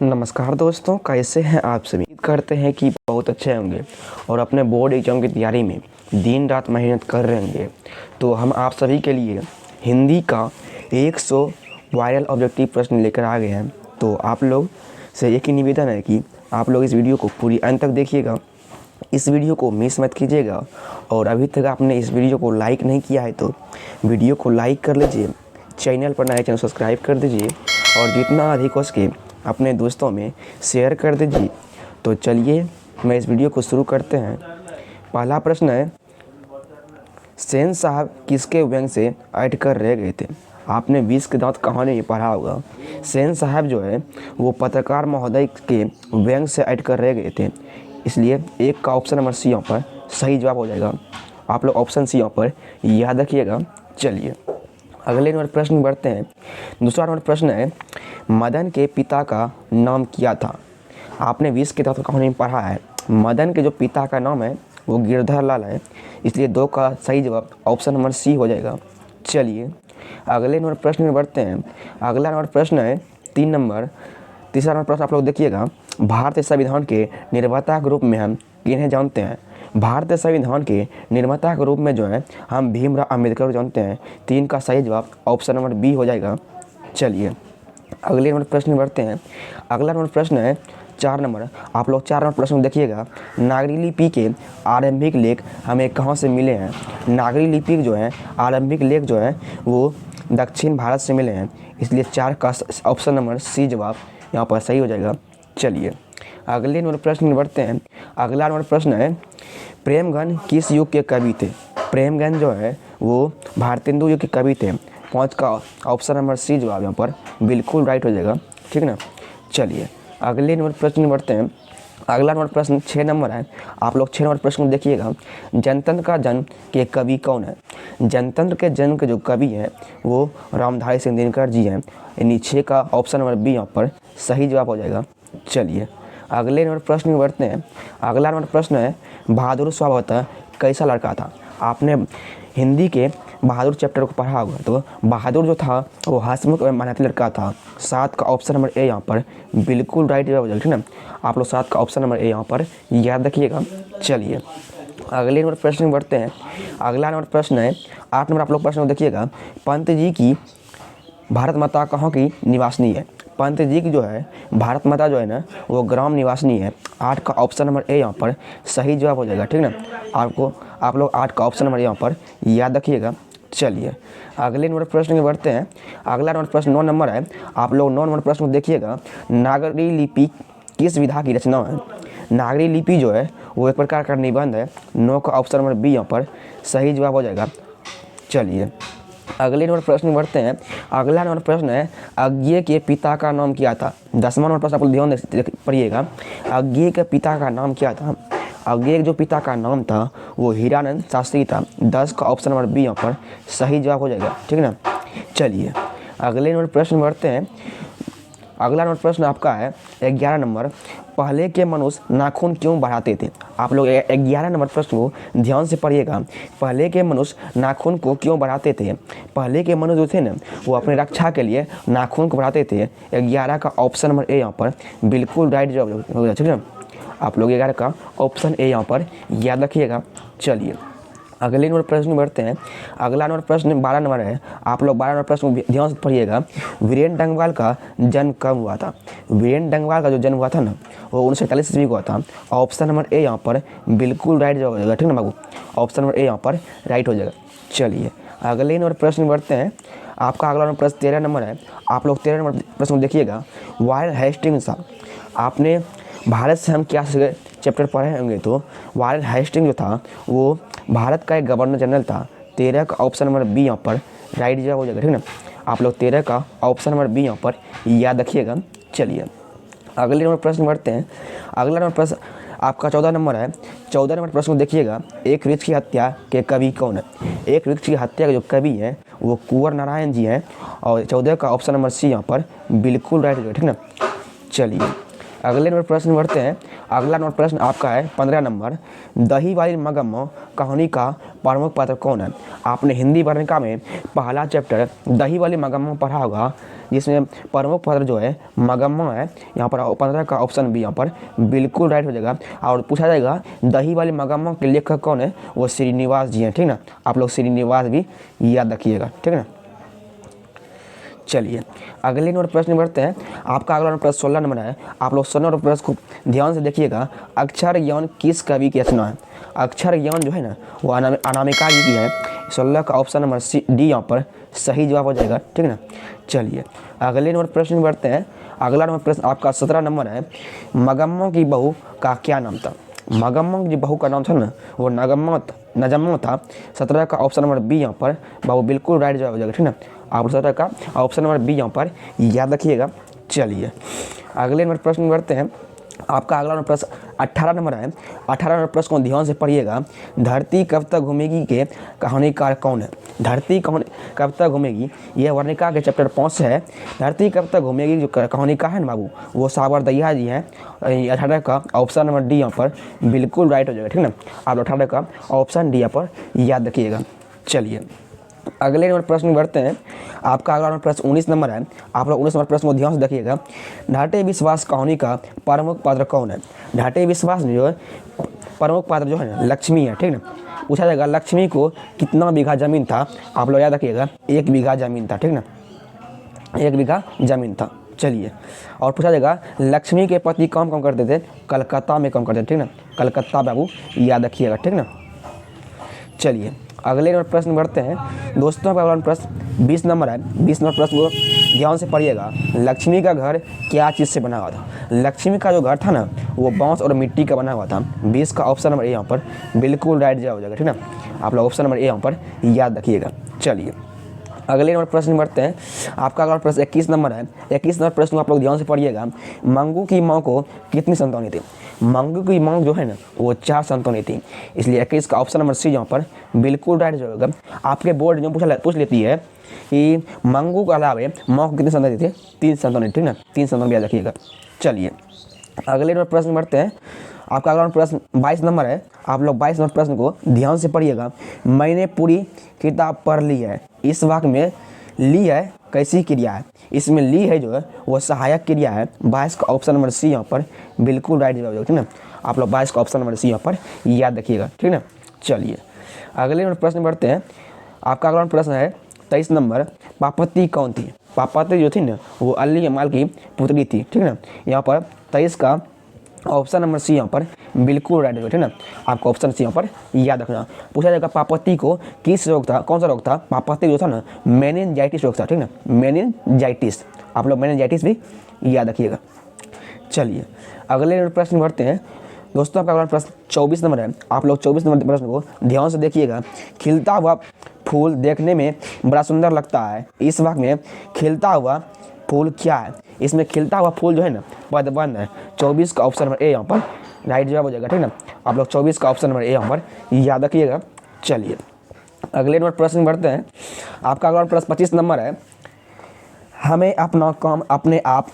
नमस्कार दोस्तों, कैसे हैं आप सभी। उम्मीद करते हैं कि बहुत अच्छे होंगे और अपने बोर्ड एग्जाम की तैयारी में दिन रात मेहनत कर रहे होंगे। तो हम आप सभी के लिए हिंदी का 100 वायरल ऑब्जेक्टिव प्रश्न लेकर आ गए हैं। तो आप लोग से एक ही निवेदन है कि आप लोग इस वीडियो को पूरी अंत तक देखिएगा, इस वीडियो को मिस मत कीजिएगा। और अभी तक आपने इस वीडियो को लाइक नहीं किया है तो वीडियो को लाइक कर लीजिए, चैनल पर नए चैनल सब्सक्राइब कर दीजिए और जितना अधिक हो सके अपने दोस्तों में शेयर कर दीजिए। तो चलिए मैं इस वीडियो को शुरू करते हैं। पहला प्रश्न है, सेन साहब किसके व्यंग से अट कर रह गए थे। आपने 20 के दांत कहानी में पढ़ा होगा। सेन साहब जो है वो पत्रकार महोदय के व्यंग से अट कर रह गए थे, इसलिए एक का ऑप्शन नंबर सी यहाँ पर सही जवाब हो जाएगा। आप लोग ऑप्शन सी यहाँ पर याद रखिएगा। चलिए अगले नंबर प्रश्न बढ़ते हैं। दूसरा नंबर प्रश्न है, मदन के पिता का नाम क्या था। आपने 20 के दांत कहानी में पढ़ा है। मदन के जो पिता का नाम है वो गिरधर लाल है, इसलिए 2 का सही जवाब ऑप्शन नंबर सी हो जाएगा। चलिए अगले नंबर प्रश्न में बढ़ते हैं। अगला नंबर प्रश्न है तीसरा नंबर प्रश्न आप लोग देखिएगा। भारतीय संविधान के निर्माता के रूप में हम किन्हें जानते हैं। भारतीय संविधान के निर्माता के रूप में जो है हम भीमराव अम्बेडकर को जानते हैं। 3 का सही जवाब ऑप्शन नंबर बी हो जाएगा। चलिए अगले नंबर प्रश्न में बढ़ते हैं। अगला नंबर प्रश्न है 4 नंबर। आप लोग 4 नंबर प्रश्न देखिएगा। नागरी लिपि के आरंभिक लेख हमें कहाँ से मिले हैं। नागरी लिपि जो है आरंभिक लेख जो है वो दक्षिण भारत से मिले हैं, इसलिए 4 का ऑप्शन नंबर सी जवाब यहाँ पर सही हो जाएगा। चलिए अगले नंबर प्रश्न में बढ़ते हैं। अगला नंबर प्रश्न है, प्रेमगन किस युग के कवि थे। प्रेमगन जो है वो भारतेंदु युग के कवि थे। 5 का ऑप्शन नंबर सी जवाब यहाँ पर बिल्कुल राइट हो जाएगा, ठीक ना। चलिए अगले नंबर प्रश्न में बढ़ते हैं। अगला नंबर प्रश्न 6 नंबर है। आप लोग 6 नंबर प्रश्न को देखिएगा। जनतंत्र का जन्म के कवि कौन है। जनतंत्र के जन्म के जो कवि हैं वो रामधारी सिंह दिनकर जी हैं, यानी 6 का ऑप्शन नंबर बी यहाँ पर सही जवाब हो जाएगा। चलिए अगले नंबर प्रश्न में बढ़ते हैं। अगला नंबर प्रश्न है, बहादुर स्वभावतः कैसा लड़का था। आपने हिंदी के बहादुर चैप्टर को पढ़ा होगा, तो बहादुर जो था वो हंसमुख एवं मेहनती लड़का था। 7 का ऑप्शन नंबर ए यहाँ पर बिल्कुल राइट जवाब हो जाएगा, ठीक ना। आप लोग 7 का ऑप्शन नंबर ए यहाँ पर याद रखिएगा। चलिए अगले नंबर प्रश्न में बढ़ते हैं। अगला नंबर प्रश्न है 8 नंबर। आप लोग प्रश्न देखिएगा। पंत जी की भारत माता कहाँ की निवासनी है। पंत जी की जो है भारत माता जो है ना वो ग्राम निवासनी है। 8 का ऑप्शन नंबर ए यहाँ पर सही जवाब हो जाएगा, ठीक ना। आप लोग 8 का ऑप्शन नंबर यहाँ पर याद रखिएगा। चलिए अगले नंबर प्रश्न में बढ़ते हैं। अगला नंबर प्रश्न 9 नंबर है। आप लोग 9 नंबर प्रश्न को देखिएगा। नागरी लिपि किस विधा की रचना है। नागरी लिपि जो है वो एक प्रकार का निबंध है। 9 का ऑप्शन नंबर बी यहाँ पर सही जवाब हो जाएगा। चलिए अगले नंबर प्रश्न में बढ़ते हैं। अगला नंबर प्रश्न है, अज्ञेय के पिता का नाम क्या था। 10वां नंबर प्रश्न आप लोग ध्यान पढ़िएगा। अज्ञेय के पिता का नाम क्या था। अज्ञेय जो पिता का नाम था वो हीरानंद शास्त्री था। 10 का ऑप्शन नंबर बी यहाँ पर सही जवाब हो जाएगा, ठीक ना। चलिए अगले नंबर प्रश्न में बढ़ते हैं। अगला नंबर प्रश्न आपका है 11 नंबर। पहले के मनुष्य नाखून क्यों बढ़ाते थे। आप लोग 11 नंबर प्रश्न को ध्यान से पढ़िएगा। पहले के मनुष्य नाखून को क्यों बढ़ाते थे। पहले के मनुष्य जो थे ना वो अपने रक्षा के लिए नाखून को बढ़ाते थे। 11 का ऑप्शन नंबर ए यहाँ पर बिल्कुल राइट जवाब हो गया, ठीक है। आप लोग 11 का ऑप्शन ए यहाँ पर याद रखिएगा। चलिए अगले नंबर प्रश्न में बढ़ते हैं। अगला नंबर प्रश्न 12 नंबर है। आप लोग 12 नंबर प्रश्न को ध्यान से पढ़िएगा। वीरेंद्र डंगवाल का जन्म कब हुआ था। वीरेंद्र डंगवाल का जो जन्म हुआ था ना वो 1941 ईस्वी को हुआ था। ऑप्शन नंबर ए यहाँ पर बिल्कुल राइट जवाब हो जाएगा, ठीक ना बाबू। ऑप्शन नंबर ए यहाँ पर राइट हो जाएगा। चलिए अगले नंबर प्रश्न में बढ़ते हैं। आपका अगला नंबर प्रश्न 13 नंबर है। आप लोग 13 नंबर प्रश्न को देखिएगा। वायरल हेस्टिंग्स आपने भारत से हम क्या चैप्टर पढ़े होंगे, तो वायरल हेस्टिंग जो था वो भारत का एक गवर्नर जनरल था। 13 का ऑप्शन नंबर बी यहाँ पर राइट जवाब हो जाएगा, ठीक ना। आप लोग 13 का ऑप्शन नंबर बी यहाँ पर याद रखिएगा। चलिए अगले नंबर प्रश्न बढ़ते हैं। अगला नंबर प्रश्न आपका 14 नंबर है। 14 नंबर प्रश्न को देखिएगा। एक वृक्ष की हत्या के कवि कौन है। एक वृक्ष की हत्या के जो कवि हैं वो कुंवर नारायण जी हैं, और 14 का ऑप्शन नंबर सी यहाँ पर बिल्कुल राइट हो जाएगा, ठीक ना। चलिए अगले नंबर प्रश्न बढ़ते हैं। अगला नंबर प्रश्न आपका है 15 नंबर। दही वाली मगम्मा कहानी का प्रमुख पात्र कौन है। आपने हिंदी वर्णिका में पहला चैप्टर दही वाली मगम्मा पढ़ा होगा। जिसमें प्रमुख पात्र जो है मगम्मा है। यहाँ पर 15 का ऑप्शन बी यहाँ पर बिल्कुल राइट हो जाएगा। और पूछा जाएगा दही वाले मगम्मा के लेखक कौन है, वो श्रीनिवास जी हैं, ठीक ना। आप लोग श्रीनिवास भी याद रखिएगा, ठीक है ना। चलिए अगले नंबर प्रश्न बढ़ते हैं। आपका अगला नंबर प्रश्न 16 नंबर है। आप लोग 16 नंबर प्रश्न को ध्यान से देखिएगा। अक्षर ज्ञान किस कवि की रचना है? अक्षर ज्ञान जो है ना वो अनामिका जी की है। 16 का ऑप्शन नंबर डी यहाँ पर सही जवाब हो जाएगा, ठीक है ना। चलिए अगले नंबर प्रश्न बढ़ते हैं। अगला नंबर प्रश्न आपका 17 नंबर है। मगम्मा की बहू का क्या नाम था? मगम्मा की बहू का नाम था ना वो नजम्मा था। 17 का ऑप्शन नंबर बी यहाँ पर बाबू बिल्कुल राइट जवाब हो जाएगा, ठीक ना। आप 17 का ऑप्शन नंबर बी यहाँ पर याद रखिएगा। चलिए अगले नंबर प्रश्न बढ़ते हैं। आपका अगला नंबर प्रश्न 18 नंबर है। 18 नंबर प्रश्न को ध्यान से पढ़िएगा। धरती कब तक घूमेगी के कहानीकार कौन है? धरती कब तक घूमेगी, यह वर्णिका के चैप्टर 5 से है। धरती कब तक घूमेगी जो कहानीकार है ना बाबू वो सावरदहिया जी हैं। 18 का ऑप्शन नंबर डी यहाँ पर बिल्कुल राइट हो जाएगा, ठीक ना। आप 18 का ऑप्शन डी यहाँ पर याद रखिएगा। चलिए अगले नंबर प्रश्न बढ़ते हैं। आपका अगला नंबर प्रश्न 19 नंबर है। आप लोग 19 नंबर प्रश्न को ध्यान से देखिएगा। ढाटे विश्वास कहानी का प्रमुख पात्र कौन है? ढाटे विश्वास में जो है प्रमुख पात्र जो है ना लक्ष्मी है, ठीक ना। पूछा जाएगा लक्ष्मी को कितना बीघा जमीन था? आप लोग याद रखिएगा 1 बीघा जमीन था, ठीक ना। 1 बीघा जमीन था। चलिए और पूछा जाएगा लक्ष्मी के पति काम करते थे? कलकत्ता में काम करते थे, ठीक ना। कलकत्ता बाबू याद रखिएगा, ठीक ना। चलिए अगले नंबर प्रश्न बढ़ते हैं। दोस्तों का अगला प्रश्न 20 नंबर है। 20 नंबर प्रश्न को ध्यान से पढ़िएगा। लक्ष्मी का घर क्या चीज़ से बना हुआ था? लक्ष्मी का जो घर था ना वो बांस और मिट्टी का बना हुआ था। 20 का ऑप्शन नंबर ए यहाँ पर बिल्कुल राइट जवाब हो जाएगा, ठीक ना। आप लोग ऑप्शन नंबर ए यहाँ पर याद रखिएगा। चलिए अगले नंबर प्रश्न बढ़ते हैं। आपका अगला प्रश्न 21 नंबर है। 21 नंबर प्रश्न को आप लोग ध्यान से पढ़िएगा। मंगू की माँ को कितनी संतानें थी? मंगू की माँ जो है ना वो 4 संतानें थी। इसलिए 21 का ऑप्शन नंबर सी यहाँ पर बिल्कुल राइट जो होगा। आपके बोर्ड जो पूछ लेती है कि मंगू के अलावे माँ को कितनी संतानें थी? 3 संतानें, ठीक ना। 3 संतान याद रखिएगा। चलिए अगले नंबर प्रश्न बढ़ते हैं। आपका अगला प्रश्न 22 नंबर है। आप लोग 22 नंबर प्रश्न को ध्यान से पढ़िएगा। मैंने पूरी किताब पढ़ ली है, इस वाक्य में ली है कैसी क्रिया है? इसमें ली है जो है वो सहायक क्रिया है। 22 का ऑप्शन नंबर सी यहाँ पर बिल्कुल राइट जवाब, ठीक ना। आप लोग 22 का ऑप्शन नंबर सी यहाँ पर याद रखिएगा, ठीक ना। चलिए अगले नंबर प्रश्न बढ़ते हैं। आपका अगला प्रश्न है 23 नंबर। पार्वती कौन थी? पार्वती जो थी ना वो अली जमाल की पुत्री थी, ठीक ना। यहाँ पर 23 का ऑप्शन नंबर सी यहाँ पर बिल्कुल राइट है, ठीक ना। आपको ऑप्शन सी यहाँ पर याद रखना। पूछा जाएगा पार्वती को किस रोग था, कौन सा रोग था? पार्वती जो था ना मेनिनजाइटिस रोग था, ठीक ना। मेनिनजाइटिस, आप लोग मेनिनजाइटिस भी याद रखिएगा। चलिए अगले प्रश्न बढ़ते हैं। दोस्तों आपका अगला प्रश्न 24 नंबर है। आप लोग 24 नंबर प्रश्न को ध्यान से देखिएगा। खिलता हुआ फूल देखने में बड़ा सुंदर लगता है, इस वाक्य में खिलता हुआ फूल क्या है? इसमें खिलता हुआ फूल जो है ना पदबंध है। 24 का ऑप्शन नंबर ए यहाँ पर राइट जवाब हो जाएगा, ठीक ना। आप लोग 24 का ऑप्शन नंबर ए यहाँ पर याद रखिएगा। चलिए अगले नंबर प्रश्न बढ़ते हैं। आपका अगला प्रश्न 25 नंबर है। हमें अपना काम अपने आप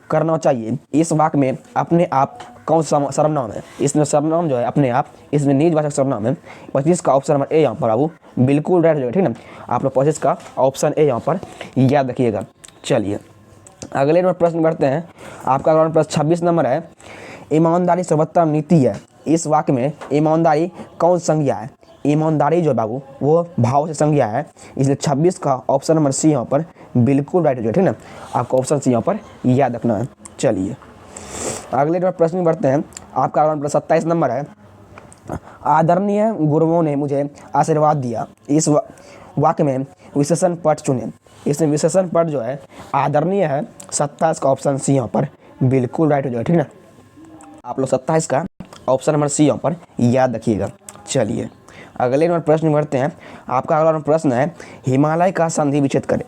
करना चाहिए, इस वाक्य में अपने आप कौन सा सर्वनाम है? इसमें सर्वनाम जो है अपने आप, इसमें निजवाचक सर्वनाम है। 25 का ऑप्शन नंबर ए यहाँ पर बाबू बिल्कुल राइट हो जाएगा, ठीक ना। आप लोग 25 का ऑप्शन ए यहाँ पर याद रखिएगा। चलिए अगले नंबर प्रश्न बढ़ते हैं। आपका अगला प्रश्न 26 नंबर है। ईमानदारी सर्वोत्तम नीति है, इस वाक्य में ईमानदारी कौन संज्ञा है? ईमानदारी जो बाबू वो भाव से संज्ञा है। इसलिए 26 का ऑप्शन नंबर सी यहाँ पर बिल्कुल राइट हो जाएगा, ठीक ना। आपको ऑप्शन सी यहाँ पर याद रखना है। चलिए अगले नंबर प्रश्न बढ़ते हैं। आपका अगला प्रश्न 27 नंबर है। आदरणीय गुरुओं ने मुझे आशीर्वाद दिया, इस वाक्य में विशेषण पद चुने। इसमें विशेषण पद जो है आदरणीय है। 27 का ऑप्शन सी यहाँ पर बिल्कुल राइट हो जाएगा, ठीक ना। आप लोग 27 का ऑप्शन नंबर सी यहाँ पर याद रखिएगा। चलिए अगले नंबर प्रश्न बढ़ते हैं। आपका अगला प्रश्न है हिमालय का संधि विच्छेद करें।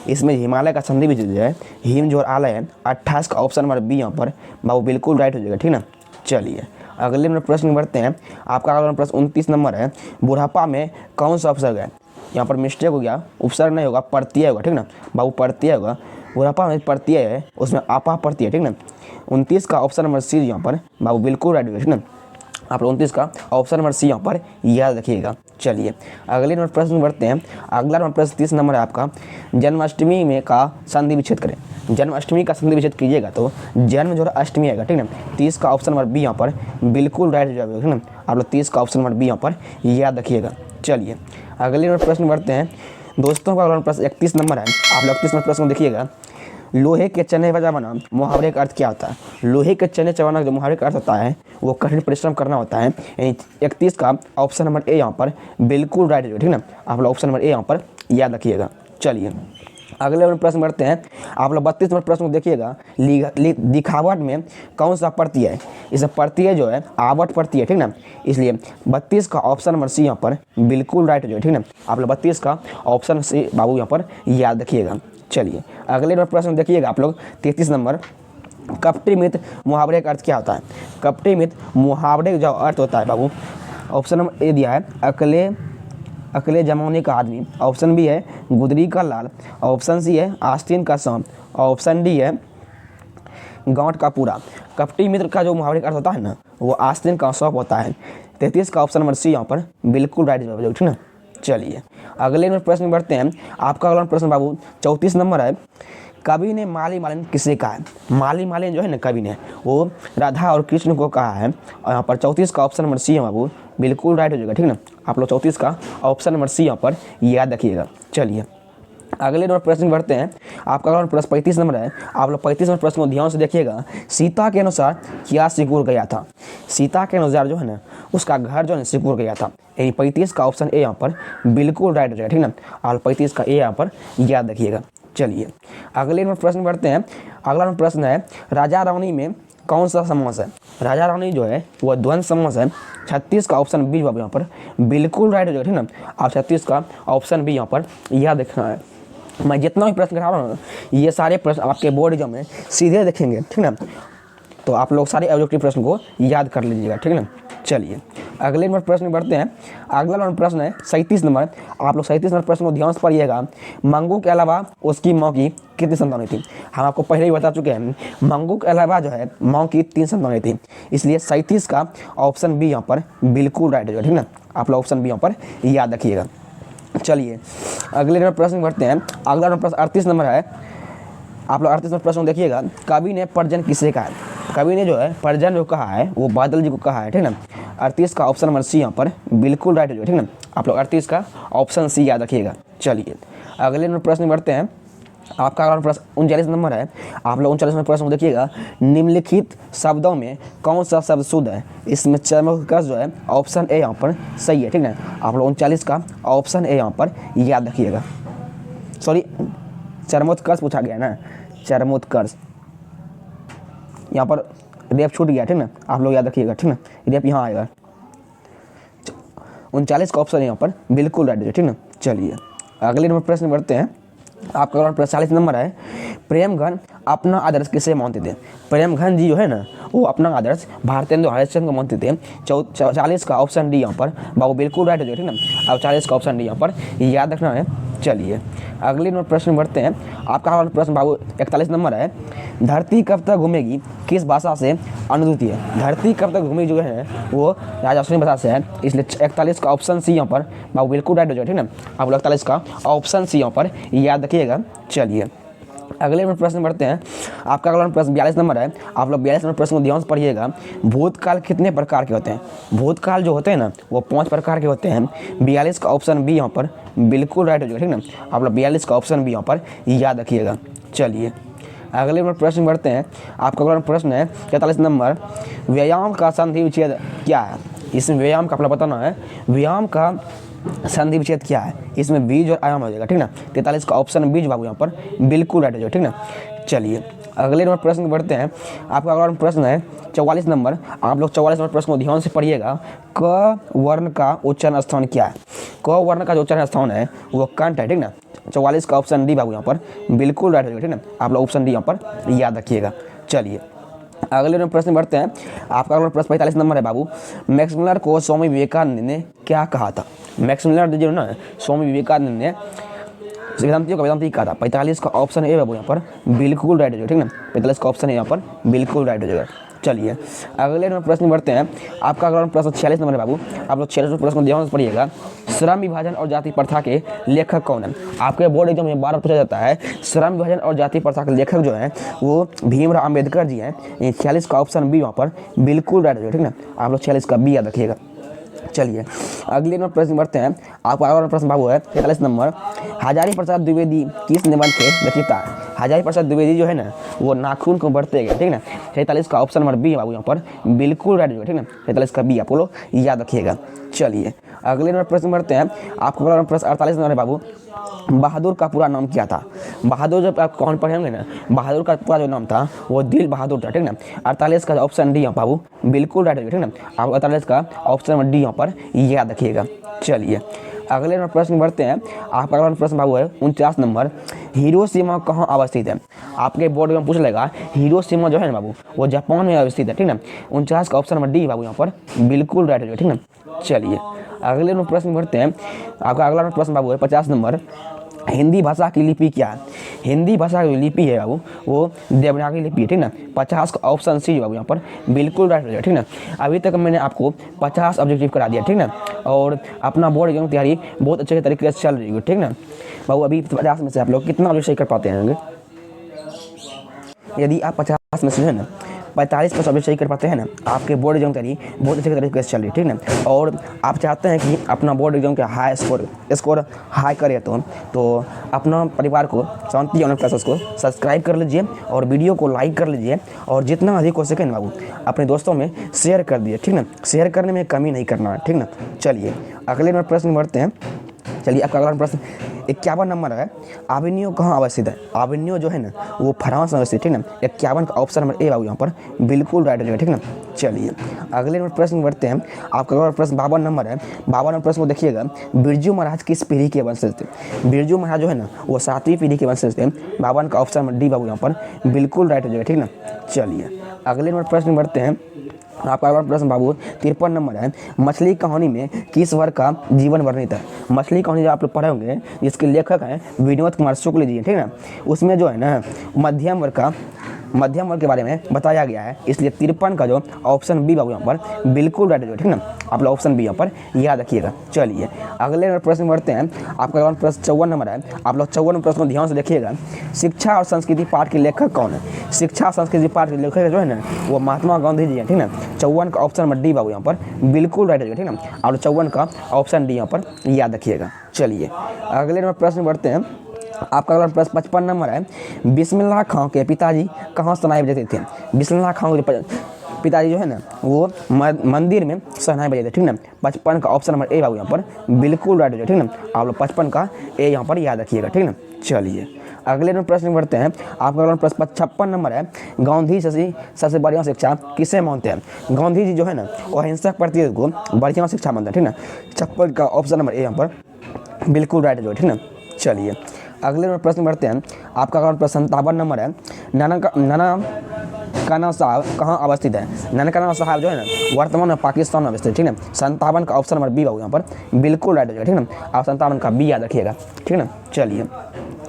इसमें हिमालय का संधि विच्छेद जो है हिम जो आलय है। 28 का ऑप्शन नंबर बी यहाँ पर बाबू बिल्कुल राइट हो जाएगा, ठीक ना। चलिए अगले नंबर प्रश्न बढ़ते हैं। आपका अगला प्रश्न 29 नंबर है। बुढ़ापा में कौन सा उपसर्ग है? यहाँ पर मिस्टेक हो गया, उपसर्ग नहीं होगा प्रत्यय होगा, ठीक ना बाबू प्रत्यय होगा। बुढ़ापा में प्रत्यय है उसमें आपा प्रत्यय, ठीक ना। 29 का ऑप्शन नंबर सी यहाँ पर बाबू बिल्कुल राइट होगा, ठीक ना। आप लोग 29 का ऑप्शन नंबर सी यहाँ पर याद रखिएगा। चलिए अगले नंबर प्रश्न बढ़ते हैं। अगला नंबर प्रश्न 30 नंबर है आपका, जन्माष्टमी में का संधि विच्छेद करें। जन्माष्टमी का संधि विच्छेद कीजिएगा तो जन्म जो है अष्टमी आएगा, ठीक ना। 30 का ऑप्शन नंबर बी यहाँ पर बिल्कुल राइट हो जाएगा, ठीक ना। आप लोग 30 का ऑप्शन नंबर बी यहाँ पर याद रखिएगा। चलिए अगले नंबर प्रश्न बढ़ते हैं दोस्तों का। अगला प्रश्न 31 नंबर है। आप लोग 31 नंबर प्रश्न को देखिएगा, लोहे के चने बजाना मुहावरे का अर्थ क्या होता है। लोहे के चने चबाना जो मुहावरे का अर्थ होता है वो कठिन परिश्रम करना होता है। यानी 31 का ऑप्शन नंबर ए यहाँ पर बिल्कुल राइट है, ठीक ना। आप लोग ऑप्शन नंबर ए यहाँ पर याद रखिएगा। चलिए अगले प्रश्न बढ़ते हैं। आप लोग 32 नंबर प्रश्न को देखिएगा, दिखावट में कौन सा प्रत्यय है। इस प्रत्यय जो है आवट प्रत्यय, ठीक ना। इसलिए 32 का ऑप्शन नंबर सी यहाँ पर बिल्कुल राइट हो जाए, ठीक ना। आप लोग 32 का ऑप्शन सी बाबू यहाँ पर याद रखिएगा। चलिए अगले नंबर प्रश्न देखिएगा आप लोग 33 नंबर, कपटी मित्र मुहावरे का अर्थ क्या होता है। कपटी मित्र मुहावरे का अर्थ होता है बाबू, ऑप्शन नंबर ए दिया है अकले जमाने का आदमी, ऑप्शन बी है गुदरी का लाल, ऑप्शन सी है आस्तीन का सांप, ऑप्शन डी है गांठ का पूरा। कपटी मित्र का जो मुहावरे का अर्थ होता है ना वो आस्तीन का सांप होता है। 33 का ऑप्शन नंबर सी यहाँ पर बिल्कुल राइट जवाब है, ठीक ना। चलिए अगले नंबर प्रश्न बढ़ते हैं। आपका अगला प्रश्न बाबू 34 नंबर है, कवि ने माली मालिन किसे कहा है। माली मालिन जो है ना कवि ने वो राधा और कृष्ण को कहा है। और यहाँ पर 34 का ऑप्शन नंबर सी है बाबू बिल्कुल राइट हो जाएगा, ठीक ना। आप लोग 34 का ऑप्शन नंबर सी यहाँ पर याद रखिएगा। चलिए अगले नंबर प्रश्न बढ़ते हैं। आपका अगला प्रश्न 35 नंबर है। आप लोग 35 नंबर प्रश्न को ध्यान से देखिएगा, सीता के अनुसार क्या सिकुड़ गया था। सीता के अनुसार जो है ना उसका घर जो है सिकुड़ गया था। यानी 35 का ऑप्शन ए यहाँ पर बिल्कुल राइट हो जाएगा, ठीक ना। आप 35 का ए यहाँ पर याद रखिएगा। चलिए अगले नंबर प्रश्न बढ़ते हैं। अगला नंबर प्रश्न है, राजा रानी में कौन सा समास है। राजा रानी जो है वह द्वंद्व समास है। 36 का ऑप्शन बी यहाँ पर बिल्कुल राइट हो जाएगा, ठीक ना। आप 36 का ऑप्शन बी यहाँ पर याद रखना है। मैं जितना भी प्रश्न करा रहा हूँ ये सारे प्रश्न आपके बोर्ड एग्जाम में सीधे देखेंगे, ठीक ना। तो आप लोग सारे ऑब्जेक्टिव प्रश्न को याद कर लीजिएगा, ठीक ना। चलिए अगले नंबर प्रश्न बढ़ते हैं। अगला नंबर प्रश्न है 37 नंबर। आप लोग 37 नंबर प्रश्न को ध्यान से पढ़िएगा, मंगू के अलावा उसकी माँ की कितनी संतानें थी। हम आपको पहले ही बता चुके हैं, मंगू के अलावा जो है माँ की 3 संतानें थी। इसलिए 37 का ऑप्शन बी यहाँ पर बिल्कुल राइट हो, ठीक ना। आप लोग ऑप्शन बी यहाँ पर याद रखिएगा। चलिए अगले नंबर प्रश्न बढ़ते हैं। अगला नंबर प्रश्न 38 नंबर है। आप लोग 38 नंबर प्रश्न देखिएगा, कवि ने पर्जन किसे कहा है। कवि ने जो है पर्जन जो कहा है वो बादल जी को कहा है, ठीक ना। 38 का ऑप्शन नंबर सी यहाँ पर बिल्कुल राइट हो, ठीक ना। आप लोग 38 का ऑप्शन सी याद रखिएगा। चलिए अगले नंबर प्रश्न बढ़ते हैं। आपका अगला प्रश्न 39 नंबर है। आप लोग 39 नंबर प्रश्न को देखिएगा, निम्नलिखित शब्दों में कौन सा शब्द शुद्ध है। इसमें चर्मोत्कर्ष जो है ऑप्शन ए यहाँ पर सही है, ठीक ना। आप लोग 39 का ऑप्शन ए यहाँ पर याद रखिएगा। सॉरी चर्मोत्कर्ष पूछा गया ना, चर्मोत्कर्ष यहाँ पर रेप छूट गया, ठीक ना। आप लोग याद रखिएगा, ठीक ना। रेप यहाँ आएगा। 39 का ऑप्शन यहाँ पर बिल्कुल राइट है, ठीक ना। चलिए अगले नंबर प्रश्न बढ़ते हैं। आपका अगला प्रश्न 40 नंबर है, प्रेमघन अपना आदर्श किसे मानते थे। प्रेमघन जी जो है ना वो अपना आदर्श भारतेंदु हरिश्चंद्र को मानते थे। 40 का ऑप्शन डी यहाँ पर बाबू बिल्कुल राइट हो, ठीक ना। अब 40 का ऑप्शन डी यहाँ पर याद रखना है। चलिए अगले नंबर प्रश्न बढ़ते हैं। आपका अगला प्रश्न बाबू 41 नंबर है, धरती कब तक घूमेगी किस भाषा से अनुद्वितीय है। धरती कब तक घूमेगी जो है वो राजस्थानी भाषा से है। इसलिए 41 का ऑप्शन सी यहाँ पर बाबू बिल्कुल राइट हो जाए, ठीक ना। आप 41 का ऑप्शन सी यहाँ पर याद रखिएगा। चलिए अगले नंबर प्रश्न बढ़ते हैं। आपका अगला प्रश्न 42 नंबर है। आप लोग 42 नंबर प्रश्न को ध्यान से पढ़िएगा, भूतकाल कितने प्रकार के होते हैं। भूतकाल जो होते हैं ना वो 5 प्रकार के होते हैं। 42 का ऑप्शन बी यहाँ पर बिल्कुल राइट हो जाएगा, ठीक ना। आप लोग 42 का ऑप्शन बी यहाँ पर याद रखिएगा। चलिए अगले नंबर प्रश्न बढ़ते हैं। आपका अगला प्रश्न है 43 नंबर, व्यायाम का संधि विच्छेद क्या है। इसमें व्यायाम का अपना बताना है, व्यायाम का संधि विच्छेद क्या है। इसमें बीज और आयाम हो जाएगा, ठीक ना। 43 का ऑप्शन बीज बाबू यहाँ पर बिल्कुल राइट हो जाएगा, ठीक ना। चलिए अगले नंबर प्रश्न बढ़ते हैं। आपका अगला प्रश्न है 44 नंबर। आप लोग 44 नंबर प्रश्न को ध्यान से पढ़िएगा, क वर्ण का उच्चारण स्थान क्या है। क वर्ण का जो उच्चारण स्थान है वो कंठ है, ठीक ना। 44 का ऑप्शन डी बाबू यहाँ पर बिल्कुल राइट हो जाएगा, ठीक ना। आप लोग ऑप्शन डी यहाँ पर याद रखिएगा। चलिए अगले नंबर प्रश्न बढ़ते हैं। आपका अगला प्रश्न 45 नंबर है बाबू, मैक्स मुलर को स्वामी विवेकानंद ने क्या कहा था। मैक्स मुलर जो ना स्वामी विवेकानंद ने वेदांतियों का वेदांती कहा था। 45 का ऑप्शन ए बाबू यहाँ पर बिल्कुल राइट हो जाएगा, ठीक ना। 45 का ऑप्शन है यहाँ पर बिल्कुल राइट हो जाएगा। चलिए अगले नंबर प्रश्न बढ़ते हैं। आपका अगला प्रश्न 46 नंबर है बाबू। आप लोग 46 प्रश्न ध्यान से पढ़िएगा। श्रम विभाजन और जाति प्रथा के लेखक कौन है? आपके बोर्ड एग्जाम में 12 पूछा जाता है। श्रम विभाजन और जाति प्रथा के लेखक जो है वो भीमराव अम्बेडकर जी हैं। 46 का ऑप्शन बी वहाँ पर बिल्कुल राइट है, ठीक ना। आप लोग 46 का बी याद रखिएगा। चलिए अगले नंबर प्रश्न बढ़ते हैं। आपका अगला प्रश्न बाबू है 43 नंबर। हजारी प्रसाद द्विवेदी किस निबंध के रचयिता है? हजारी प्रसाद द्विवेदी जो है ना वो नाखून को बढ़ते गए, ठीक ना। 43 का ऑप्शन नंबर बी है बाबू यहाँ पर बिल्कुल राइट है, ठीक ना। 43 का बी आप लोग याद रखिएगा। चलिए अगले नंबर प्रश्न बढ़ते हैं। आपका अगला प्रश्न 48 नंबर है बाबू। बहादुर का पूरा नाम क्या था? बहादुर जब आप कौन पढ़ेंगे ना, बहादुर का पूरा जो नाम था वो दिल बहादुर था, ठीक ना। 48 का ऑप्शन डी यहाँ बाबू बिल्कुल राइट है, ठीक ना। आप 48 का ऑप्शन नंबर डी यहाँ पर याद रखिएगा। चलिए अगले नंबर प्रश्न बढ़ते हैं। आपका अगला प्रश्न बाबू है 49 नंबर। हिरोशिमा कहाँ अवस्थित है? आपके बोर्ड में पूछ लेगा। हिरोशिमा जो है ना बाबू वो जापान में अवस्थित है, ठीक ना। 49 का ऑप्शन नंबर डी बाबू यहाँ पर बिल्कुल राइट है, ठीक ना। चलिए अगले नंबर प्रश्न बढ़ते हैं। आपका अगला प्रश्न बाबू है 50 नंबर। हिंदी भाषा की लिपि क्या है? हिंदी भाषा की लिपि है बाबू वो देवनागरी लिपि है, ठीक ना। 50 का ऑप्शन सी बाबू यहाँ पर बिल्कुल राइट है, ठीक ना। अभी तक मैंने आपको 50 ऑब्जेक्टिव करा दिया, ठीक ना। और अपना बोर्ड एग्जाम तैयारी बहुत अच्छे तरीके से चल रही है, ठीक ना बाबू। अभी 50 में से आप लोग कितना ऑब्जेक्ट सही कर पाते हैं? यदि आप 50 में से है ना 45% सब्जेक्ट सही कर पाते हैं ना, आपके बोर्ड एग्जाम तैयारी बहुत अच्छे तरीके से चल रही है, ठीक ना। और आप चाहते हैं कि अपना बोर्ड एग्जाम का हाई स्कोर हाई करे तो अपना परिवार को शांति ऑनलाइन क्लासेस को सब्सक्राइब कर लीजिए और वीडियो को लाइक कर लीजिए और जितना अधिक हो सके ना बाबू अपने दोस्तों में शेयर कर दीजिए, ठीक ना। शेयर करने में कमी नहीं करना है, ठीक ना। चलिए अगले नंबर प्रश्न बढ़ते हैं। चलिए आपका अगला प्रश्न 51 नंबर है। आविन्यो कहाँ अवस्थित है? आविन्यो जो है ना वो फ्रांस में अवस्थित, ठीक ना। 51 का ऑप्शन नंबर ए बाबू यहाँ पर बिल्कुल राइट है, ठीक ना। चलिए अगले नंबर प्रश्न बढ़ते हैं। आपका अगला प्रश्न 52 नंबर है। 52 नंबर प्रश्न को देखिएगा। बिरजू महाराज किस पीढ़ी के वंशज थे? बिरजू महाराज जो है ना वो 7वीं पीढ़ी के वंशज थे। 52 का ऑप्शन नंबर डी बाबू यहाँ पर बिल्कुल राइट है, ठीक ना। चलिए अगले नंबर प्रश्न बढ़ते हैं। आपका अगला प्रश्न बाबू 53 नंबर है। मछली कहानी में किस वर्ग का जीवन वर्णित है? मछली कहानी जो आप लोग पढ़े होंगे जिसके लेखक हैं विनोद कुमार शुक्ल जी, ठीक ना। उसमें जो है ना मध्यम वर्ग के बारे में बताया गया है, इसलिए 53 का जो ऑप्शन बी बाबू यहाँ पर बिल्कुल राइट है, ठीक ना। आप लोग ऑप्शन बी यहाँ पर याद रखिएगा। चलिए अगले नंबर प्रश्न बढ़ते हैं। आपका अगला प्रश्न 54 नंबर है। आप लोग 54 प्रश्न को ध्यान से देखिएगा। शिक्षा और संस्कृति पाठ के लेखक कौन है? शिक्षा और संस्कृति पाठ के लेखक जो है ना वो महात्मा गांधी जी हैं, ठीक ना। 54 का ऑप्शन नंबर डी बाबू यहाँ पर बिल्कुल राइट है, ठीक ना। और 54 का ऑप्शन डी यहाँ पर याद रखिएगा। चलिए अगले नंबर प्रश्न बढ़ते हैं। आपका अगला प्रश्न 55 नंबर है। बिस्मिल्लाह खां के पिताजी कहाँ शहनाई बजाते थे? बिस्मिल्लाह खां के पिताजी जो है ना वो मंदिर में शहनाई बजाते थे, ठीक ना। 55 का ऑप्शन नंबर ए बाबू यहाँ पर बिल्कुल राइट है, ठीक ना। आप लोग 55 का ए यहाँ पर याद रखिएगा, ठीक ना। चलिए अगले नंबर प्रश्न बढ़ते हैं। आपका अगला प्रश्न 56 नंबर है। गांधी सबसे बढ़िया शिक्षा किसे मानते हैं? गांधी जी जो है ना वो अहिंसक प्रतिरोध को बढ़िया शिक्षा मानते हैं, ठीक ना। 56 का ऑप्शन नंबर ए यहाँ पर बिल्कुल राइट है, ठीक ना। चलिए अगले नंबर प्रश्न बढ़ते हैं। आपका अगला प्रश्न 57 नंबर है। नानकाना साहब कहाँ अवस्थित है? नानकाना साहब जो है ना वर्तमान में पाकिस्तान में अवस्थित है, ठीक ना। 57 का ऑप्शन नंबर बी बाबू यहाँ पर बिल्कुल राइट है, ठीक ना। आप 57 का बी याद रखिएगा, ठीक ना। चलिए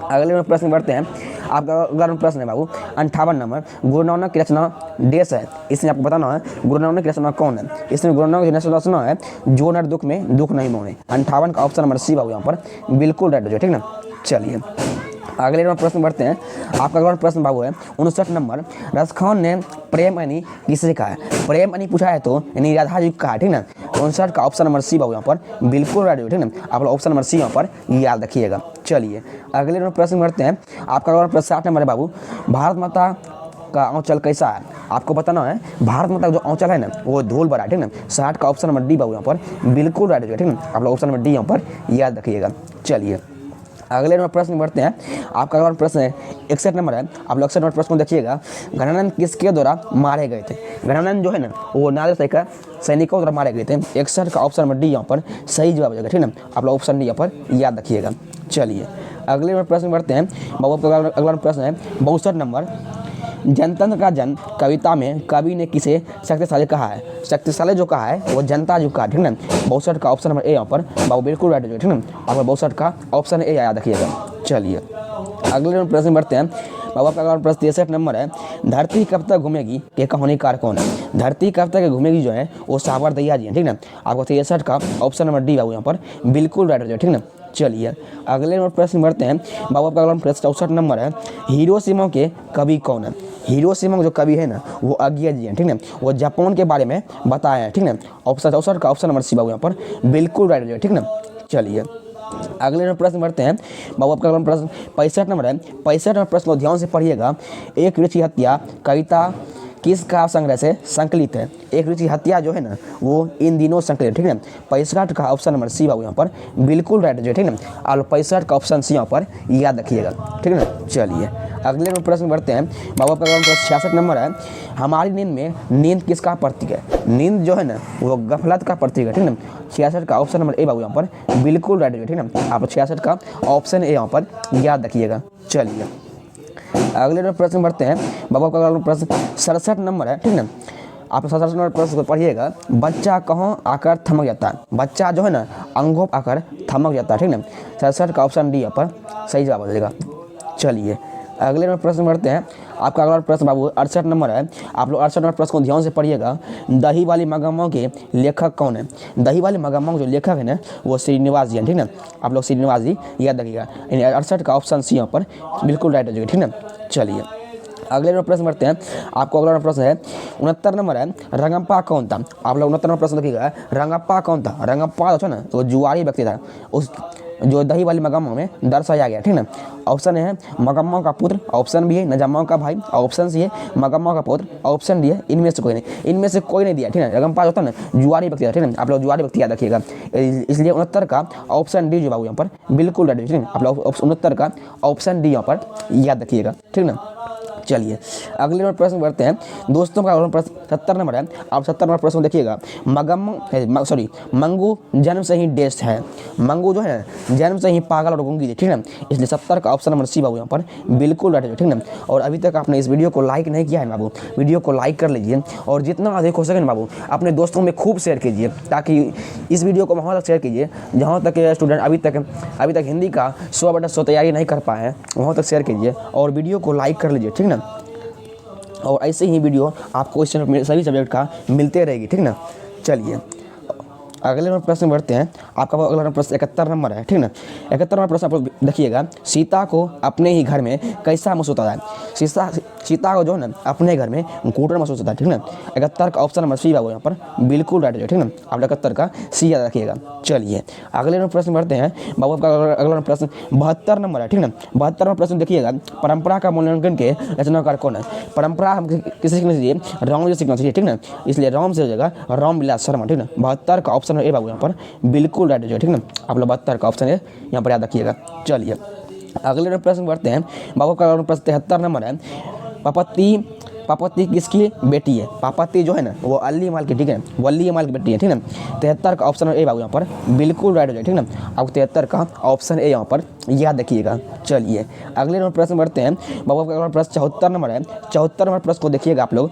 अगले नंबर प्रश्न बढ़ते हैं। आपका अगला प्रश्न है बाबू 58 नंबर। गुरु नानक की रचना देश है, इसमें आपको बताना है गुरु नानक की रचना कौन है। इसमें गुरु नानक की रचना है जो नर दुख में दुख नहीं मोने। 58 का ऑप्शन नंबर सी बाबू यहाँ पर बिल्कुल राइट है, ठीक ना। चलिए अगले नंबर प्रश्न बढ़ते हैं। आपका अगला प्रश्न बाबू है 59 नंबर। रसखान ने प्रेम यानी किसे कहा है? प्रेम यानी पूछा है तो यानी राधा जी का, ठीक ना। 59 का ऑप्शन नंबर सी बाबू यहाँ पर बिल्कुल राइट है, ठीक ना। आप लोग ऑप्शन नंबर सी यहाँ पर याद रखिएगा। चलिए अगले नंबर प्रश्न बढ़ते हैं। आपका अगला प्रश्न 60 नंबर है बाबू। भारत माता का आंचल कैसा है? आपको बताना है भारत माता का जो आंचल है ना वो धूल भरा है, ठीक ना। 60 का ऑप्शन नंबर डी बाबू यहाँ पर बिल्कुल राइट है, ठीक ना। आप लोग ऑप्शन नंबर डी यहाँ पर याद रखिएगा। चलिए अगले नंबर प्रश्न बढ़ते हैं। आपका अगला प्रश्न है 61 नंबर है। आप लोग 61 नंबर प्रश्न को देखिएगा। गणानंद किसके द्वारा मारे गए थे? गणानंद जो है ना वो नादिर शाह का सैनिकों द्वारा मारे गए थे। 61 का ऑप्शन नंबर डी यहाँ पर सही जवाब हो जाएगा, ठीक ना। आप लोग ऑप्शन डी यहाँ पर याद रखिएगा। चलिए अगले नंबर प्रश्न बढ़ते हैं। बाबू अगला प्रश्न है 62 नंबर। जनतंत्र का जन कविता में कवि ने किसे शक्तिशाली कहा है? शक्तिशाली जो कहा है वो जनता जो कहा, ठीक ना। 62 का ऑप्शन नंबर ए यहाँ पर बाबू बिल्कुल राइट है, ठीक ना। आप 62 का ऑप्शन ए याद रखिएगा। चलिए अगले प्रश्न बढ़ते हैं। बाबा का अगला प्रश्न 63 नंबर है, धरती कब तक घूमेगी के कहानीकार कौन है? धरती कब तक घूमेगी जो है वो सावर दैया जी है, ठीक ना। आपको 63 का ऑप्शन नंबर डी बाबू यहाँ पर बिल्कुल राइट हो जाए, ठीक ना। चलिए अगले नंबर प्रश्न बढ़ते हैं। बाबा का अगला प्रश्न 64 नंबर है, हिरोशिमा के कवि कौन है? हिरोशिमा जो कवि है ना वो अज्ञा जी हैं, ठीक ना। वो जापान के बारे में बताया है, ठीक ना। ऑप्शन 64 का ऑप्शन नंबर सी बाबू यहाँ पर बिल्कुल राइट हो जाए, ठीक ना। चलिए अगले नंबर प्रश्न बढ़ते हैं। बाबू आपका अगला प्रश्न 65 नंबर है। 65 नंबर प्रश्न को ध्यान से पढ़िएगा। एक ऋषि हत्या कविता किस काव्य संग्रह से संकलित है? एक ऋषि हत्या जो है ना वो इन दिनों संकलित, ठीक है। 65 का ऑप्शन नंबर सी बाबू यहाँ पर बिल्कुल राइट है, ठीक है। आप 65 का ऑप्शन सी यहाँ पर याद रखिएगा, ठीक है ना। चलिए अगले नंबर प्रश्न बढ़ते हैं। बाबू आपका अगला प्रश्न 66 नंबर है। हमारी नींद में नींद किसका प्रतीक है? नींद जो है ना वो गफलत का प्रतीक है, ठीक है। 66 का ऑप्शन नंबर ए बाबू यहाँ पर बिल्कुल राइट है, ठीक है। आप 66 का ऑप्शन ए यहाँ पर याद रखिएगा। चलिए अगले नंबर प्रश्न बढ़ते हैं। बाबा का अगला प्रश्न 67 नंबर है, ठीक है। आप 67 नंबर प्रश्न को पढ़िएगा। बच्चा कहाँ आकर थमक जाता है? बच्चा जो है ना अंगों पर आकर थमक जाता है, ठीक है। 67 का ऑप्शन डी यहाँ पर सही जवाब हो जाएगा। चलिए अगले नंबर प्रश्न बढ़ते हैं। आपका अगला प्रश्न बाबू 68 नंबर है। आप लोग 68 नंबर प्रश्न को ध्यान से पढ़िएगा। दही वाली मगम्मा के लेखक कौन है? दही वाली मगम्मा जो लेखक है ना वो श्रीनिवास जी हैं, ठीक ना। आप लोग श्रीनिवास जी याद रखिएगा। 68 का ऑप्शन सी यहाँ पर बिल्कुल राइट हो जाएगा, ठीक ना। चलिए अगले नंबर प्रश्न बढ़ते हैं। आपको अगला प्रश्न है 69 नंबर है। रंगप्पा कौन था? आप लोग 69 नंबर प्रश्न देखिएगा। रंगप्पा कौन था? रंगप्पा जो है ना वो जुआरी व्यक्ति था, उस जो दही वाली मगम्मा में दर्शाया गया, ठीक ना। ऑप्शन है मगम्मा का पुत्र, ऑप्शन बी है नजम्मा का भाई, ऑप्शन सी है मगम्मा का पुत्र, ऑप्शन डी है इनमें से कोई नहीं। इनमें से कोई नहीं दिया, ठीक है। रंगप्पा जो था ना जुआरी व्यक्ति था, ठीक है। आप लोग जुआरी व्यक्ति याद रखिएगा। इसलिए 69 का ऑप्शन डी जो बाबू यहाँ पर बिल्कुल राइट है, ठीक है। आप लोग 69 का ऑप्शन डी यहाँ पर याद रखिएगा, ठीक ना। चलिए अगले नंबर प्रश्न बढ़ते हैं। दोस्तों का अगला प्रश्न 70 नंबर है। आप 70 नंबर प्रश्न देखिएगा। मंगू जन्म से ही डेस्ट है। मंगू जो है जन्म से ही पागल और गूंगी है, ठीक है। इसलिए 70 का ऑप्शन नंबर सी बाबू यहाँ पर बिल्कुल राइट है, ठीक है। और अभी तक आपने इस वीडियो को लाइक नहीं किया है बाबू, वीडियो को लाइक कर लीजिए और जितना अधिक हो सके ना बाबू अपने दोस्तों में खूब शेयर कीजिए, ताकि इस वीडियो को वहाँ तक शेयर कीजिए जहाँ तक स्टूडेंट अभी तक हिंदी का 100/100 तैयारी नहीं कर पाए हैं, वहाँ तक शेयर कीजिए और वीडियो को लाइक कर लीजिए, ठीक ना। और ऐसे ही वीडियो आपको इस चैनल में सभी सब्जेक्ट का मिलते रहेगी, ठीक ना। चलिए अगले नंबर प्रश्न बढ़ते हैं। आपका अगला प्रश्न 71 नंबर है, ठीक ना। 71 नंबर प्रश्न आप लोग देखिएगा। सीता को अपने ही घर में कैसा महसूस होता है? सीता को जो है ना अपने घर में घुटन महसूस होता है, ठीक ना। 71 का ऑप्शन नंबर सी बाबू यहाँ पर बिल्कुल राइट है, ठीक ना। आप 71 का सी याद रखिएगा। चलिए अगले नंबर प्रश्न बढ़ते हैं। बाबू का अगला प्रश्न 72 नंबर है, ठीक ना। 72 नंबर प्रश्न देखिएगा। परंपरा का मूल्यांकन के रचनाकार कौन है? परंपरा हम किसे सीखना चाहिए? राम जी सीखना चाहिए, ठीक ना। इसलिए राम से हो जाएगा रामविलास शर्मा, ठीक ना। 72 का ऑप्शन ए बाबू यहाँ पर बिल्कुल राइट है, ठीक ना। आप लोग 72 का ऑप्शन ए यहाँ पर याद रखिएगा। चलिए अगले प्रश्न बढ़ते हैं। बाबू का प्रश्न 73 नंबर है। पापती किसकी बेटी है? पापती जो है ना वो अल्ली माल की, ठीक है, वल्ली माल की बेटी है, ठीक ना। 73 का ऑप्शन ए बाबू यहाँ पर बिल्कुल राइट हो जाए, ठीक ना। आपको 73 का ऑप्शन ए यहाँ पर याद रखिएगा। चलिए अगले नंबर प्रश्न बढ़ते हैं। बाबू का अगला प्रश्न 74 नंबर है। 74 नंबर प्रश्न को देखिएगा आप लोग।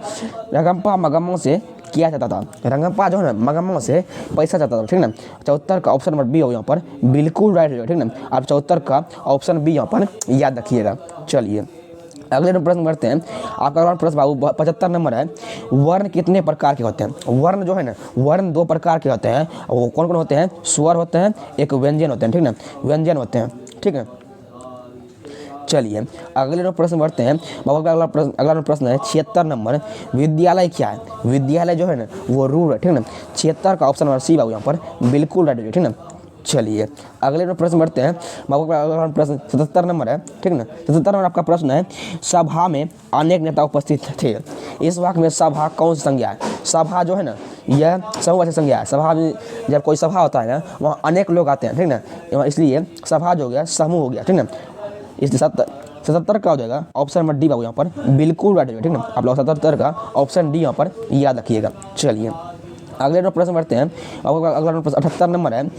रंगप्पा मगम्मा से किया जाता था? रंगप्पा जो है ना मगम्मा से पैसा जाता था, ठीक ना। 74 का ऑप्शन नंबर बी हो यहाँ पर बिल्कुल राइट हो जाए, ठीक ना। आप 74 का ऑप्शन बी यहाँ पर याद रखिएगा। चलिए अगले प्रश्न बढ़ते हैं। आपका अगला प्रश्न बाबू 75 नंबर है। वर्ण कितने प्रकार के होते हैं? वर्ण जो है ना वर्ण 2 प्रकार के होते हैं। वो कौन कौन होते हैं? स्वर होते हैं, एक व्यंजन होते हैं, ठीक ना। व्यंजन होते हैं, ठीक है। चलिए अगले प्रश्न बढ़ते हैं। बाबा का अगला प्रश्न है 76 नंबर। विद्यालय क्या है? विद्यालय जो है ना वो रूढ़ है, ठीक ना। 76 का ऑप्शन नंबर सी बाबू यहाँ पर बिल्कुल राइट है, ठीक ना। चलिए अगले प्रश्न बढ़ते हैं। बाबू का अगला प्रश्न 77 नंबर है, ठीक ना। 77 नंबर आपका प्रश्न है। सभा में अनेक नेता उपस्थित थे। इस वाक्य में सभा कौन सी संज्ञा है? सभा जो है ना यह समूह संज्ञा है। सभा में जब कोई सभा होता है ना वहाँ अनेक लोग आते हैं, ठीक ना। इसलिए सभा जो हो गया समूह हो गया, ठीक ना। इसलिए 77 का हो जाएगा ऑप्शन नंबर डी बाबू यहाँ पर बिल्कुल राइट है, ठीक ना। आप लोग 77 का ऑप्शन डी यहाँ पर याद रखिएगा। चलिए अगले प्रश्न बढ़ते हैं। अगला प्रश्न 78 नंबर है।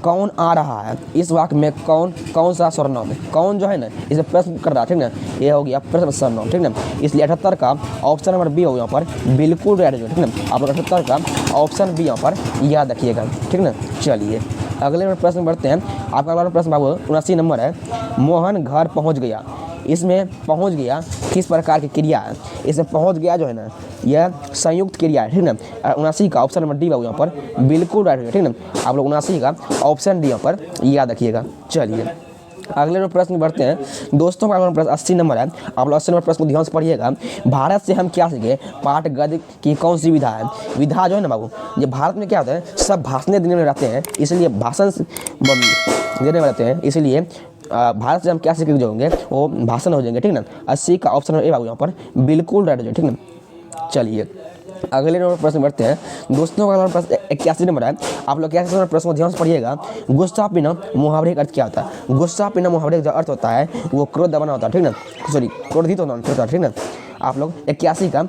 कौन आ रहा है? इस वाक्य में कौन सा सर्वनाम है? कौन जो है ना इसे प्रश्न कर रहा है, ठीक ना। ये हो गया प्रश्न सर्वनाम, ठीक ना। इसलिए 78 का ऑप्शन नंबर बी हो यहाँ पर बिल्कुल राइट है, ठीक ना। आप लोग 78 का ऑप्शन बी यहाँ पर याद रखिएगा, ठीक ना। चलिए अगले नंबर प्रश्न बढ़ते हैं। आपका अगला प्रश्न बाबू 79 नंबर है। मोहन घर पहुंच गया, इसमें पहुंच गया किस प्रकार की क्रिया है? इसमें पहुंच गया जो है ना, यह संयुक्त क्रिया है, ठीक ना। 79 का ऑप्शन नंबर डी बाबू यहाँ पर बिल्कुल राइट है, ठीक ना। आप लोग 79 का ऑप्शन डी यहाँ पर याद रखिएगा। चलिए अगले नंबर प्रश्न बढ़ते हैं। दोस्तों का अगला प्रश्न 80 नंबर है। आप लोग 80 नंबर प्रश्न को ध्यान से पढ़िएगा। भारत से हम क्या सीखे? पाठ गद्य की कौन सी विधा है? विधा जो है ना बाबू, ये भारत में क्या होता है, सब भाषण देने में रहते हैं, इसलिए भाषण देने में रहते हैं, इसलिए भारत से हम क्या सीख जाएंगे, वो भाषण हो जाएंगे, ठीक ना। 80 का ऑप्शन ए बाबू यहाँ पर बिल्कुल राइट हो जाए, ठीक ना। चलिए अगले नंबर प्रश्न बढ़ते हैं। दोस्तों का प्रश्न 81 नंबर है। आप लोग 81 नंबर प्रश्न को ध्यान से पढ़िएगा। गुस्सा पीना मुहावरे का अर्थ क्या होता है? गुस्सा पीना मुहावरे का अर्थ होता है वो क्रोध दबाना होता है, ठीक ना, सॉरी क्रोधित होना होता है, ठीक ना। आप लोग 81 का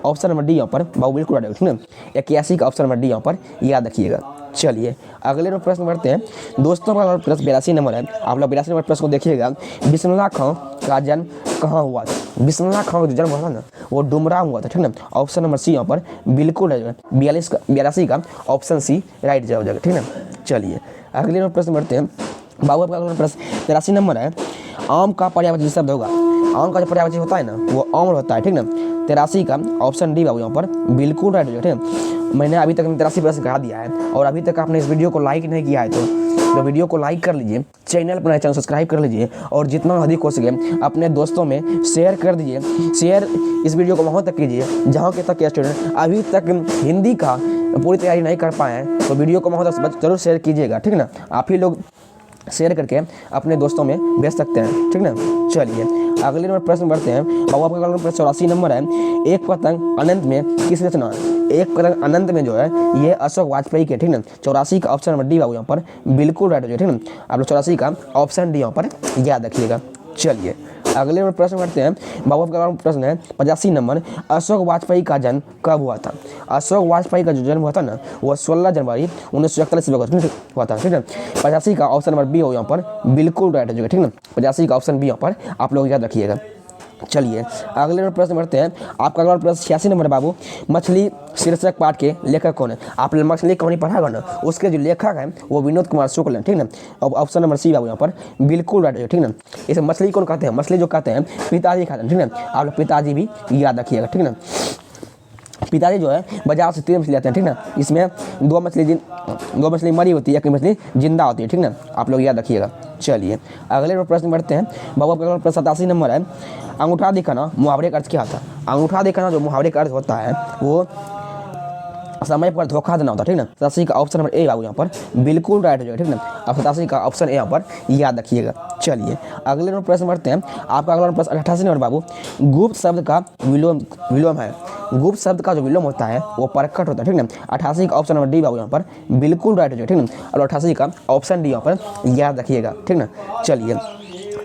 ऑप्शन नंबर डी यहाँ पर बाबू बिल्कुल राइट, ठीक ना। 81 का ऑप्शन नंबर डी यहाँ पर याद रखिएगा। चलिए अगले नंबर प्रश्न बढ़ते हैं। दोस्तों का प्रश्न 82 नंबर है। आप लोग 82 नंबर प्रश्न को देखिएगा। बिस्मिल्लाह खां का जन्म कहाँ हुआ था? बिस्मिल्लाह खां का जो जन्म हुआ था ना, वो डुमरा हुआ था, ठीक ना। ऑप्शन नंबर सी यहाँ पर बिल्कुल है, 82 का ऑप्शन सी राइट जवाब हो जाएगा, ठीक ना। चलिए अगले नंबर प्रश्न बढ़ते हैं। बाबू आपका अगला प्रश्न 83 नंबर है। आम का पर्यायवाची शब्द होगा। आम का जो पर्यायवाची होता है ना, वो आम्र होता है, ठीक ना। 83 का ऑप्शन डी बाबू यहाँ पर बिल्कुल राइट हो जाएगा, ठीक है। मैंने अभी तक 83 प्रश्न करा दिया है, और अभी तक आपने इस वीडियो को लाइक नहीं किया है तो वीडियो को लाइक कर लीजिए, चैनल पर नए चैनल सब्सक्राइब कर लीजिए, और जितना अधिक हो सके अपने दोस्तों में शेयर कर दीजिए। शेयर इस वीडियो को वहाँ तक कीजिए जहाँ के तक के स्टूडेंट अभी तक हिंदी का पूरी तैयारी नहीं कर पाए हैं, तो वीडियो को वहाँ तक जरूर शेयर कीजिएगा, ठीक ना। आप ही लोग शेयर करके अपने दोस्तों में भेज सकते हैं, ठीक ना। चलिए अगले नंबर प्रश्न बढ़ते हैं। बाबू आपका अगला प्रश्न 84 नंबर है। एक पतंग अनंत में किस रचना है? एक पतंग अनंत में जो है ये अशोक वाजपेयी के, ठीक ना। 84 का ऑप्शन नंबर डी बाबू यहाँ पर बिल्कुल राइट हो जाए, ठीक ना। आप लोग 84 का ऑप्शन डी यहाँ पर याद रखिएगा। चलिए अगले नंबर प्रश्न करते हैं। बाबू का प्रश्न है 85 नंबर। अशोक वाजपेयी का जन्म कब हुआ था? अशोक वाजपेयी का जो जन्म हुआ था ना, वो 16 जनवरी 1941 में हुआ था, ठीक है। 85 का ऑप्शन नंबर बी हो यहाँ पर बिल्कुल राइट हो जाएगा, ठीक ना। 85 का ऑप्शन बी यहाँ पर आप लोग याद रखिएगा। चलिए अगले नंबर प्रश्न बढ़ते हैं। आपका अगला प्रश्न 86 नंबर बाबू। मछली शीर्षक पाठ के लेखक कौन है? आपने मछली कहानी पढ़ा ना, उसके जो लेखक हैं वो विनोद कुमार शुक्ल हैं, ठीक ना। अब ऑप्शन नंबर सी बाबू यहाँ पर बिल्कुल राइट है, ठीक ना। इसे मछली कौन कहते हैं? मछली जो कहते हैं पिताजी कहते हैं, ठीक ना। आप लोग पिताजी भी याद रखिएगा, ठीक ना। पिताजी जो है बाजार से 3 मछली लाते हैं, ठीक ना। इसमें 2 मछली मरी होती है, 1 मछली जिंदा होती है, ठीक ना। आप लोग याद रखिएगा। चलिए अगले प्रश्न बढ़ते हैं। बाबू का प्रश्न 87 नंबर है। अंगूठा दिखाना मुहावरे का अर्थ क्या होता है? अंगूठा दिखाना जो मुहावरे का अर्थ होता है वो समय पर धोखा देना होता है, ठीक ना। 87 का ऑप्शन नंबर ए बाबू यहाँ पर बिल्कुल राइट हो जाएगा, ठीक ना। अब 87 का ऑप्शन ए यहाँ पर याद रखिएगा। चलिए अगले नंबर प्रश्न बढ़ते हैं। आपका अगला प्रश्न 88 नंबर बाबू। गुप्त शब्द का विलोम है। गुप्त शब्द का जो विलोम होता है वो प्रकट होता है, ठीक ना। 88 का ऑप्शन नंबर डी बाबू यहाँ पर बिल्कुल राइट हो जाएगा, ठीक ना। और 88 का ऑप्शन डी यहाँ पर याद रखिएगा, ठीक ना। चलिए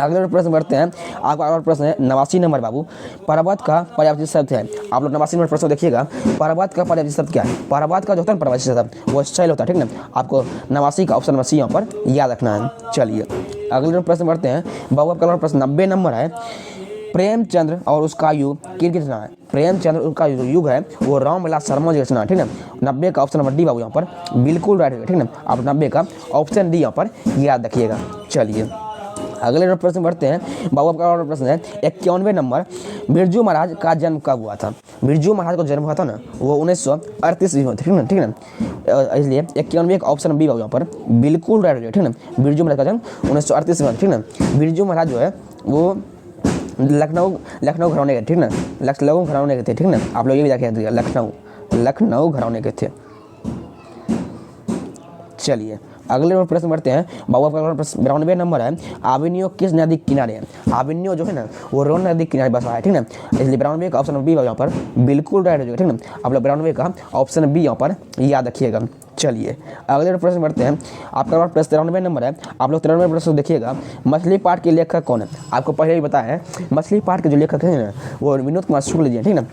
अगले प्रश्न बढ़ते हैं। आपका अगला प्रश्न है 89 नंबर बाबू। पर्वत का पर्यायवाची शब्द है। आप लोग 89 नंबर प्रश्न देखिएगा। पर्वत का पर्यायवाची शब्द क्या है? पर्वत का जो होता है पर्यायवाची शब्द वो शैल होता है, ठीक ना। आपको 89 का ऑप्शन नंबर सी यहाँ पर याद रखना है। चलिए अगले प्रश्न बढ़ते हैं। बाबू का अगला प्रश्न 90 नंबर है। प्रेमचंद्र और उसका युग किसकी रचना है? प्रेमचंद्र उनका जो युग है वो रामविलास शर्मा की रचना है, ठीक ना। 90 का ऑप्शन नंबर डी बाबू यहाँ पर बिल्कुल राइट है, ठीक ना। आप 90 का ऑप्शन डी यहाँ पर याद रखिएगा। चलिए अगले प्रश्न बढ़ते हैं। बाबू का प्रश्न है 91 नंबर। बिरजू महाराज का जन्म कब हुआ था? बिरजू महाराज का जन्म हुआ था ना, वो 1938 में, ठीक ना, ठीक ना। इसलिए 91 का ऑप्शन बी बाबू यहाँ पर बिल्कुल राइट हो जाएगा, ठीक ना। बिरजू महाराज का जन्म 1938 में, ठीक ना। बिरजू महाराज जो है वो लखनऊ घराने के, ठीक ना। लखनऊ घराने के थे, ठीक ना। आप लोग ये भी देखिए लखनऊ घराने के थे। चलिए अगले प्रश्न बढ़ते हैं। बाबू का प्रश्न 92 नंबर है। आविनियो किस नदी के किनारे है? आविनियो जो है ना वो रोन नदी के किनारे बसा है, ठीक ना। इसलिए 92 का ऑप्शन बी यहाँ पर बिल्कुल राइट हो जाएगा, ठीक ना। आप लोग 92 का ऑप्शन बी यहाँ पर याद रखिएगा। चलिए अगले प्रश्न बढ़ते हैं। आपका प्रश्न 93 नंबर है। आप लोग 93 प्रश्न देखिएगा। मछली पाठ के लेखक कौन है? आपको पहले ही बताया है, मछली पाठ के जो लेखक हैं ना वो विनोद कुमार शुक्ल जी हैं, ठीक ना।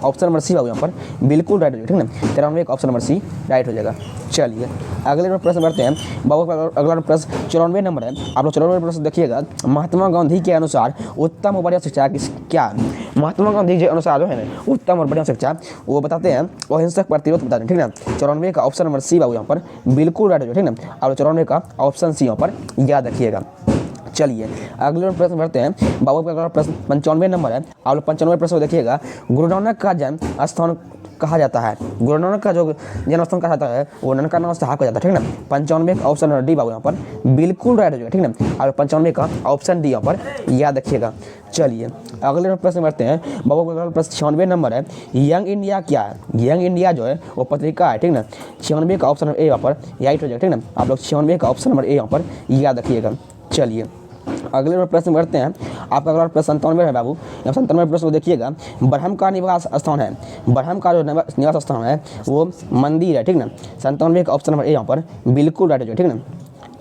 ऑप्शन नंबर सी बाबू यहाँ पर बिल्कुल राइट हो जाएगा, ठीक ना। 93 का ऑप्शन नंबर सी राइट हो जाएगा। चलिए अगले नंबर प्रश्न बढ़ते हैं बाबू। अगला प्रश्न 94 नंबर है। आप लोग 94 प्रश्न देखिएगा। महात्मा गांधी के अनुसार उत्तम और बढ़िया शिक्षा क्या है? महात्मा गांधी के अनुसार जो है ना उत्तम और बढ़िया शिक्षा वो बताते हैं अहिंसक प्रतिरोध बताते हैं, ठीक ना। 94 का ऑप्शन नंबर सी बाबू यहाँ पर बिल्कुल राइट हो जाएगा, ठीक ना। आप 94 का ऑप्शन सी यहाँ पर याद रखिएगा। चलिए अगले प्रश्न बढ़ते हैं बाबू का। अगला प्रश्न 95 नंबर है। आप लोग 95 प्रश्न को देखिएगा। गुरु नानक का जन्म स्थान कहा जाता है? गुरु नानक का जो जन्म स्थान कहा जाता है वो ननकाना साहब कहा जाता है, ठीक ना। 95 का ऑप्शन नंबर डी बाबू यहाँ पर बिल्कुल राइट हो जाएगा, ठीक ना। और 95 का ऑप्शन डी यहाँ पर याद रखिएगा। चलिए अगले प्रश्न बढ़ते हैं बाबू का। अगला प्रश्न 96 नंबर है। यंग इंडिया क्या है? यंग इंडिया जो है वो पत्रिका है, ठीक ना। 96 का ऑप्शन नंबर ए यहाँ पर राइट हो जाएगा, ठीक ना। आप लोग 96 का ऑप्शन नंबर ए यहाँ पर याद रखिएगा। चलिए अगले प्रश्न बढ़ते हैं। आपका अगला प्रश्न 97 है बाबू। यहाँ 97 प्रश्न को देखिएगा। ब्रह्म का निवास स्थान है। ब्रह्म का जो निवास स्थान है वो मंदिर है, ठीक ना। 97 का ऑप्शन नंबर ए यहाँ पर बिल्कुल राइट हो जाएगा, ठीक ना।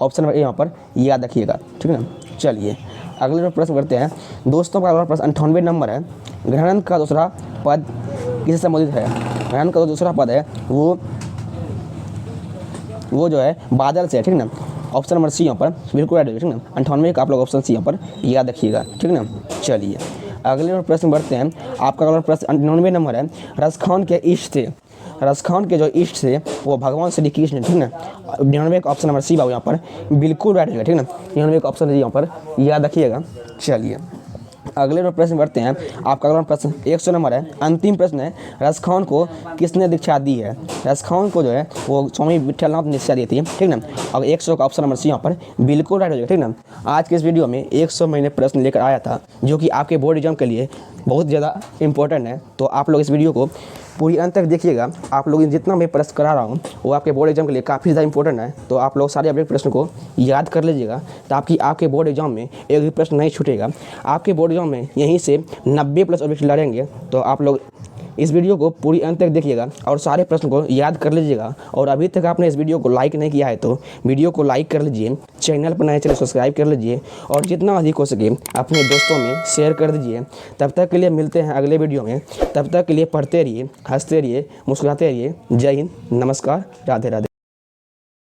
ऑप्शन नंबर ए यहाँ पर याद रखिएगा, ठीक ना। चलिए अगले प्रश्न करते हैं दोस्तों का। अगला प्रश्न 98 नंबर है। ग्रहण का दूसरा पद किससे संबंधित है? ग्रहण का जो दूसरा पद है वो जो है बादल से है, ठीक ना। ऑप्शन नंबर सी यहाँ पर बिल्कुल राइट है, ठीक ना। 98 का आप लोग ऑप्शन सी यहाँ पर याद रखिएगा, ठीक ना। चलिए अगले प्रश्न बढ़ते हैं। आपका अगला प्रश्न 99 नंबर है। रसखान के इष्ट थे। रसखान के जो इष्ट थे वो भगवान श्री कृष्ण, ठीक ना। 99 का ऑप्शन नंबर सी बाबू यहाँ पर बिल्कुल राइट है, ठीक ना। 99 का ऑप्शन यहाँ पर याद रखिएगा। चलिए अगले प्रश्न बढ़ते हैं। आपका अगला प्रश्न 100 नंबर है। अंतिम प्रश्न है। रसखान को किसने दीक्षा दी है? रसखान को जो है वो स्वामी विठलनाथ ने दीक्षा दी थी, ठीक ना। और 100 का ऑप्शन नंबर सी यहाँ पर बिल्कुल राइट हो जाएगा, ठीक ना। आज के इस वीडियो में 100 मैंने प्रश्न लेकर आया था जो कि आपके बोर्ड एग्जाम के लिए बहुत ज़्यादा इंपॉर्टेंट है। तो आप लोग इस वीडियो को पूरी अंत तक देखिएगा। आप लोग जितना मैं प्रश्न करा रहा हूँ वो आपके बोर्ड एग्जाम के लिए काफ़ी ज़्यादा इंपॉर्टेंट है। तो आप लोग सारे अपने प्रश्न को याद कर लीजिएगा ताकि आपके बोर्ड एग्जाम में एक भी प्रश्न नहीं छूटेगा। आपके बोर्ड एग्जाम में यहीं से 90+ ऑब्जेक्ट लड़ेंगे। तो आप लोग इस वीडियो को पूरी अंत तक देखिएगा और सारे प्रश्न को याद कर लीजिएगा। और अभी तक आपने इस वीडियो को लाइक नहीं किया है तो वीडियो को लाइक कर लीजिए, चैनल पर नए चैनल सब्सक्राइब कर लीजिए और जितना अधिक हो सके अपने दोस्तों में शेयर कर दीजिए। तब तक के लिए मिलते हैं अगले वीडियो में। तब तक के लिए पढ़ते रहिए, हंसते रहिए, मुस्कुराते रहिए। जय हिंद, नमस्कार, राधे राधे।